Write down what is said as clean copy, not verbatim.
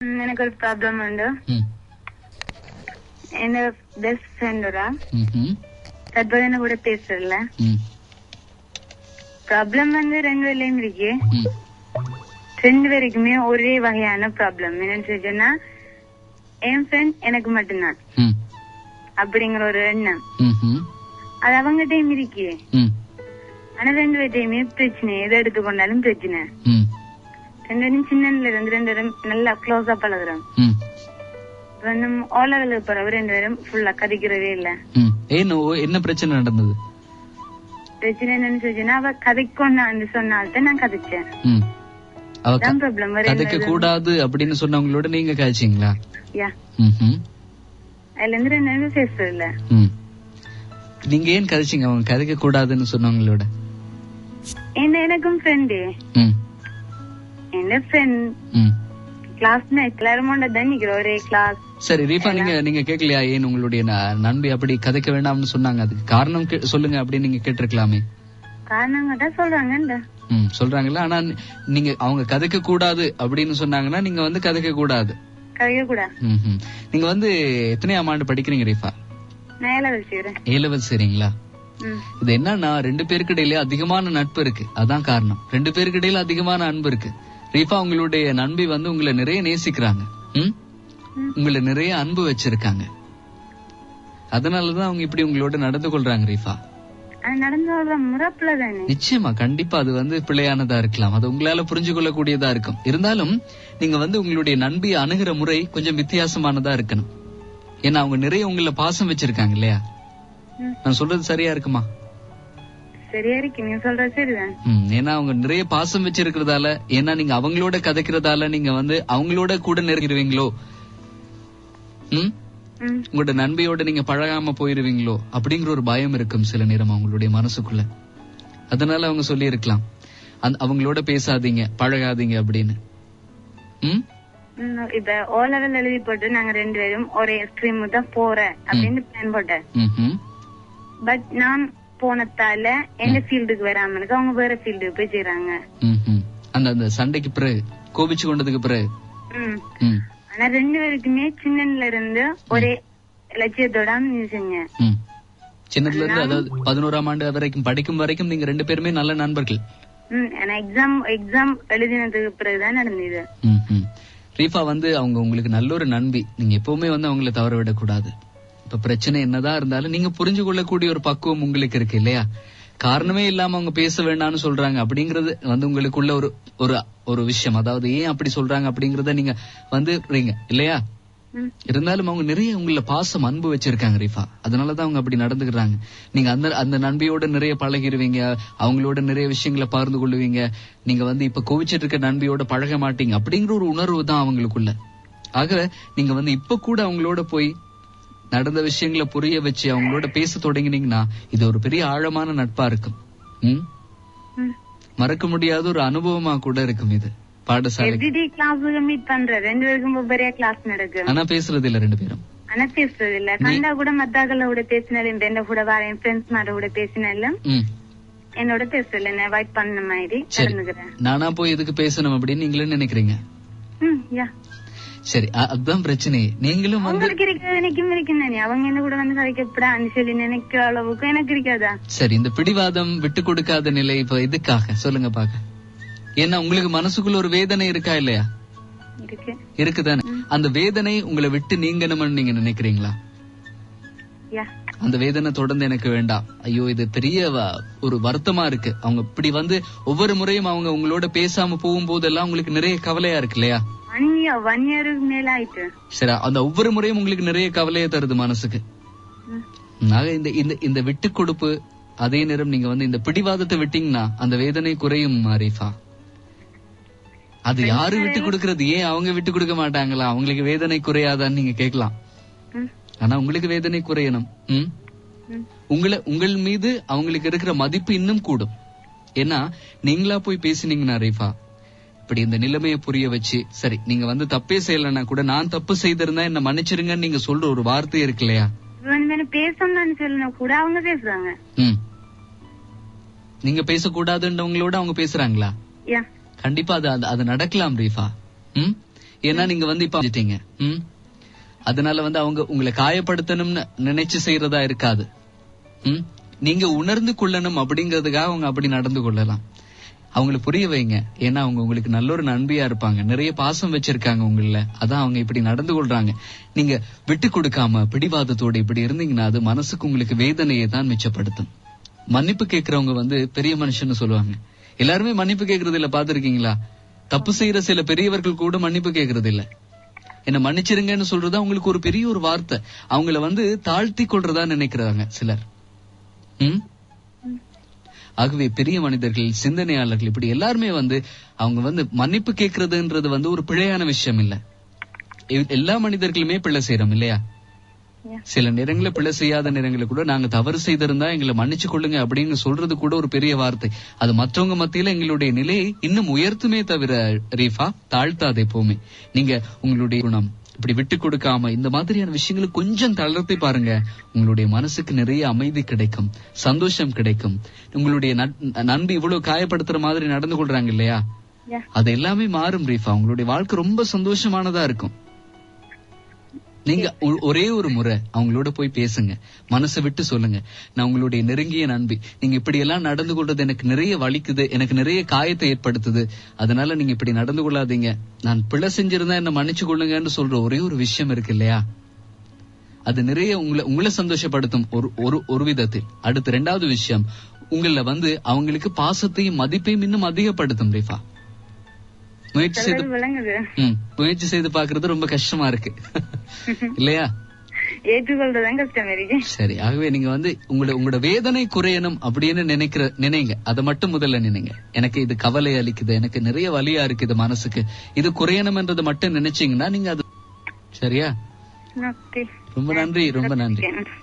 எனக்கு ஒரு ப்ராப்ளம் உண்டு. என் பெஸ்ட் ஃப்ரெண்டோட தற்போது கூட பேசுறல ப்ராப்ளம் வந்து ரெண்டு பேர்லயும் இருக்கு. ரெண்டு பேருக்குமே ஒரே வகையான ப்ராப்ளம். என்னன்னு சொன்னா என் ஃப்ரெண்ட் எனக்கு மட்டும்தான் அப்படிங்கிற ஒரு எண்ணம். அது அவங்ககிட்டயும் இருக்கு. ஆனா ரெண்டு பேர்டையுமே பிரச்சனை, எதை எடுத்துக்கொண்டாலும் பிரச்சனை. ரெண்டு பேரும் சின்னல இருந்து ரெண்டு பேரும் நல்லா க்ளோஸா பழகுறோம். ஓலவலுக்கு பிறகு ரெண்டு பேரும் ஃபுல்லா கதைக்கிறதே இல்ல. என்ன பிரச்சனை நடந்தது? பிரச்சனை என்னன்னு சொன்னா அவ கதைக்கொண்டு சொன்னால்தான் நான் கதைச்சேன். கதைக்க கூடாது அப்படின்னு சொன்னவங்களோட நீங்க கதைச்சீங்களா? அதுல இருந்து ரெண்டு பேரும் பேசுறது இல்ல. நீங்க ஏன் கதைச்சீங்க அவங்க கதைக்க கூடாதுன்னு சொன்னவங்களோட? எனக்கும் ஃப்ரெண்டு, என் ஃப்ரெண்ட் கிளாஸ்மேட் எல்லாரும் தான் நிக்கிறோம் ஒரே கிளாஸ். சரி ரீஃபா, நீங்க கேட்கலையா ஏன் உங்களுடைய நண்பி அப்படி கதைக்க வேண்டாம்னு சொன்னாங்க? அதுக்கு காரணம் சொல்லுங்க அப்படின்னு நீங்க கேட்டிருக்கலாமே. காரணம் கேட்டா சொல்றாங்க சொல்றாங்களா? ஆனா நீங்க அவங்க கதைக்க கூடாது அப்படின்னு சொன்னாங்கன்னா நீங்க வந்து கதைக்க கூடாது. நீங்க வந்து எத்தனையாம் ஆண்டு படிக்கிறீங்க ரீஃபா? A-level சரிங்களா? இது என்னன்னா ரெண்டு பேருக்கு இடையில அதிகமான நட்பு இருக்கு, அதான் காரணம். ரெண்டு பேருக்கு இடையில அதிகமான அன்பு இருக்கு. ரீஃபா, உங்களுடைய நண்பி வந்து உங்களை நிறைய நேசிக்கிறாங்க, உங்களை நிறைய அன்பு வச்சிருக்காங்க. அதனாலதான் அவங்க இப்படி உங்களோட நடந்து கொள்றாங்க ரீஃபா. நிச்சயமா, கண்டிப்பா அது வந்து பிழையானதா இருக்கலாம், அது உங்களால புரிஞ்சு கொள்ளக்கூடியதா இருக்கும். இருந்தாலும் நீங்க வந்து உங்களுடைய நண்பி அணுகிற முறை கொஞ்சம் வித்தியாசமானதா இருக்கணும். ஏன்னா அவங்க நிறைய உங்களை பாசம் வச்சிருக்காங்க இல்லையா? நான் சொல்றது சரியா இருக்குமா? சரியா இருக்கு, நீங்க சொல்றது சரிதான். ஏன்னா அவங்க நிறைய பாசம் வச்சிருக்கிறதால, ஏன்னா நீங்க அவங்களோட கதைக்கிறதால நீங்க வந்து அவங்களோட கூட நெருங்கிடுவீங்களோ, உங்களோட நண்பியோட நீங்க பழகாம போயிருவீங்களோ அப்படிங்கிற ஒரு பயம் இருக்கும் சில நேரம் அவங்களுடைய மனசுக்குள்ள. அதனால அவங்க சொல்லி இருக்கலாம் அவங்களோட பேசாதீங்க, பழகாதீங்க அப்படின்னு. இப்ப O-level எழுதி போட்டு நாங்க ரெண்டு பேரும் ஒரே ஸ்ட்ரீம் தான் போறேன் அப்படின்னு பிளான் போட்டேன். பட் நான் போனதால எங்க ஃபீல்டுக்கு வராம இருக்கு, அவங்க வேற ஃபீல்டுக்கு போய் செய்யறாங்க. அந்த சண்டைக்கு பிறகு, கோபிச்சு கொண்டதுக்கு பிறகு. ஆனா ரெண்டு பேருக்குமே சின்னல இருந்து ஒரே லட்சியத்தோட செஞ்ச. சின்னதுல இருந்து, அதாவது 11ஆம் ஆண்டு வரைக்கும் படிக்கும் வரைக்கும் நீங்க ரெண்டு பேருமே நல்ல நண்பர்கள். எக்ஸாம் எழுதினதுக்கு பிறகுதான் நடந்தது. ரீஃபா வந்து அவங்க உங்களுக்கு நல்ல ஒரு நண்பி, நீங்க எப்பவுமே வந்து அவங்களை தவற விடக்கூடாது. இப்ப பிரச்சனை என்னதான் இருந்தாலும் நீங்க புரிஞ்சு கொள்ளக்கூடிய ஒரு பக்குவம் உங்களுக்கு இருக்கு இல்லையா? காரணமே இல்லாம அவங்க பேச வேண்டாம்னு சொல்றாங்க அப்படிங்கறது வந்து உங்களுக்குள்ள ஒரு விஷயம். அதாவது ஏன் அப்படி சொல்றாங்க அப்படிங்கறத நீங்க வந்து இல்லையா? இருந்தாலும் அவங்க நிறைய உங்கள பாசம், அன்பு வச்சிருக்காங்க ரீஃபா. அதனாலதான் அவங்க அப்படி நடந்துக்கிறாங்க. நீங்க அந்த நண்பியோட நிறைய பழகிடுவீங்க, அவங்களோட நிறைய விஷயங்களை பகிர்ந்து கொள்ளுவீங்க. நீங்க வந்து இப்ப கோவிச்சிட்டு இருக்க நண்பியோட பழக மாட்டீங்க அப்படிங்கிற ஒரு உணர்வு தான் அவங்களுக்குள்ள. ஆக நீங்க வந்து இப்ப கூட அவங்களோட போய் நடந்த விஷயங்களை புரிய வச்சு அவங்களோட பேச தொடங்கினீங்கன்னா இது ஒரு பெரிய ஆழமான நட்பா இருக்கும். மறக்க முடியாத ஒரு அனுபவமா கூட இருக்கும் இது. பாடசாலை ஆனா பேசுறது இல்ல ரெண்டு பேரும். ஆனா பேசுறது இல்ல, கண்டா கூட மத்தாக்களோட பேசினாலும் ரெண்ட கூட வரேன் ஃப்ரெண்ட்ஸ் மாரோட பேசினாலும் என்னோட பேசல, என்ன அவாய்ட் பண்ண மாதிரி நடந்துக்கிறேன். நானா போய் எதுக்கு பேசணும் அப்படின்னு நீங்களே நினைக்கிறீங்க? சரி, அதுதான் பிரச்சனை. நீங்களும் வந்து அவங்க என்ன கூட வந்து கதைக்கப்படான்னு சொல்லி நினைக்கிற அளவுக்கு எனக்கு இருக்காதா? சரி, இந்த பிடிவாதம், விட்டு கொடுக்காத நிலை இப்ப எதுக்காக சொல்லுங்க பாக்க? ஏன்னா உங்களுக்கு மனசுக்குள்ள ஒரு வேதனை இருக்கா இல்லையா? இருக்குதானே? அந்த வேதனை உங்களை விட்டு நீங்கணும்னு நீங்க நினைக்கிறீங்களா? அந்த வேதனை தொடர்ந்து எனக்கு வேண்டாம், ஐயோ இது பெரிய ஒரு வருத்தமா இருக்கு. அவங்க இப்படி வந்து ஒவ்வொரு முறையும் அவங்க உங்களோட பேசாம போகும்போதெல்லாம் உங்களுக்கு நிறைய கவலையா இருக்கு இல்லையா? சரி, அந்த ஒவ்வொரு முறையும் உங்களுக்கு நிறைய கவலையை தருது மனசுக்கு. இந்த விட்டு கொடுப்பு, அதே நேரம் நீங்க வந்து இந்த பிடிவாதத்தை விட்டீங்கன்னா அந்த வேதனை குறையும் ரீஃபா. அது யாரு விட்டு கொடுக்கறது? ஏன் அவங்க விட்டு கொடுக்க மாட்டாங்களா? அவங்களுக்கு வேதனை குறையாதான்னு நீங்க கேட்கலாம். ஆனா உங்களுக்கு வேதனை குறையணும். உங்கள் மீது அவங்களுக்கு இருக்கிற மதிப்பு இன்னும் கூடும். ஏன்னா நீங்களா போய் பேசினீங்கன்னா ரீஃபா, இப்படி இந்த நிலைமையை புரிய வச்சு, சரி நீங்க வந்து தப்பே செய்யலன்னா கூட நான் தப்பு செய்திருந்தா என்ன மன்னிச்சிருங்கன்னு நீங்க சொல்ற ஒரு வார்த்தை இருக்கு இல்லையா? கூட அவங்க பேசுறாங்க. நீங்க பேசக்கூடாதுன்றவங்களோட அவங்க பேசுறாங்களா? கண்டிப்பா அது நடக்கலாம் ரீஃபா. ஏன்னா நீங்க வந்து இப்ப செஞ்சிட்டீங்க. அதனால வந்து அவங்க உங்களை காயப்படுத்தணும்னு நினைச்சு செய்யறதா இருக்காது. நீங்க உணர்ந்து கொள்ளணும் அப்படிங்கறதுக்காக அவங்க அப்படி நடந்து கொள்ளலாம். அவங்களை புரிய வைங்க. ஏன்னா அவங்க உங்களுக்கு நல்ல ஒரு நண்பியா இருப்பாங்க, நிறைய பாசம் வச்சிருக்காங்க உங்கள. அதான் அவங்க இப்படி நடந்து கொள்றாங்க. நீங்க விட்டு கொடுக்காம பிடிவாதத்தோட இப்படி இருந்தீங்கன்னா அது மனசுக்கு உங்களுக்கு வேதனையை தான் மிச்சப்படுத்தும். மன்னிப்பு கேட்கறவங்க வந்து பெரிய மனுஷன்னு சொல்லுவாங்க. எல்லாருமே மன்னிப்பு கேட்கறது இல்ல, பாத்துருக்கீங்களா? தப்பு செய்யற சில பெரியவர்கள் கூட மன்னிப்பு கேட்கறது இல்ல. என்ன மன்னிச்சிருங்கன்னு சொல்றதா உங்களுக்கு ஒரு பெரிய ஒரு வார்த்தை. அவங்கள வந்து தாழ்த்தி கொள்றதா நினைக்கிறாங்க சிலர். ஆகவே பெரிய மனிதர்கள், சிந்தனையாளர்கள், இப்படி எல்லாருமே வந்து அவங்க வந்து மன்னிப்பு கேட்கறதுன்றது வந்து ஒரு பிழையான விஷயம் இல்ல. எல்லா மனிதர்களுமே பிழை செய்யறோம் இல்லையா? சில நேரங்களில் பிழை செய்யாத நேரங்களில் கூட நாங்க தவறு செய்திருந்தா எங்களை மன்னிச்சு கொள்ளுங்க அப்படின்னு சொல்றது கூட ஒரு பெரிய வார்த்தை. அது மற்றவங்க மத்தியில எங்களுடைய நிலையை இன்னும் உயர்த்துமே தவிர ரீஃபா தாழ்த்தாது. எப்பவுமே நீங்க உங்களுடைய குணம் இப்படி விட்டு கொடுக்காம இந்த மாதிரியான விஷயங்களை கொஞ்சம் தளர்த்தி பாருங்க. உங்களுடைய மனசுக்கு நிறைய அமைதி கிடைக்கும், சந்தோஷம் கிடைக்கும். உங்களுடைய நண்பி இவ்வளவு காயப்படுத்துற மாதிரி நடந்து கொள்றாங்க இல்லையா, அது எல்லாமே மாறும் ரீஃபா. உங்களுடைய வாழ்க்கை ரொம்ப சந்தோஷமானதா இருக்கும். நீங்க ஒரே ஒரு முறை அவங்களோட போய் பேசுங்க, மனசை விட்டு சொல்லுங்க, நான் உங்களுடைய நெருங்கிய நண்பி, நீங்க இப்படி எல்லாம் நடந்து கொள்றது எனக்கு நிறைய வலிக்குது, எனக்கு நிறைய காயத்தை ஏற்படுத்துது, அதனால நீங்க இப்படி நடந்து கொள்ளாதீங்க, நான் பிழை செஞ்சிருந்தா என்ன மன்னிச்சு கொள்ளுங்கன்னு சொல்ற ஒரே ஒரு விஷயம் இருக்கு இல்லையா, அது நிறைய உங்களை சந்தோஷப்படுத்தும் ஒரு விதத்தில். அடுத்து ரெண்டாவது விஷயம், உங்கள வந்து அவங்களுக்கு பாசத்தையும் மதிப்பையும் இன்னும் அதிகப்படுத்தும் ரீஃபா. முயற்சி செய்து பாக்குறது ரொம்ப கஷ்டமா இருக்கு இல்லையா? ஏற்றுக்கொள்றதுதான் கஷ்டம் இருக்கு. சரி, ஆகவே நீங்க வந்து உங்களோட வேதனை குறையணும் அப்படின்னு நினைங்க. அதை மட்டும் முதல்ல நினைங்க. எனக்கு இது கவலை அளிக்குது, எனக்கு நிறைய வலியா இருக்குது மனசுக்கு, இது குறையணும் என்றதை மட்டும் நினைச்சீங்கன்னா நீங்க அது சரியா? ரொம்ப நன்றி, ரொம்ப நன்றி. நன்றி.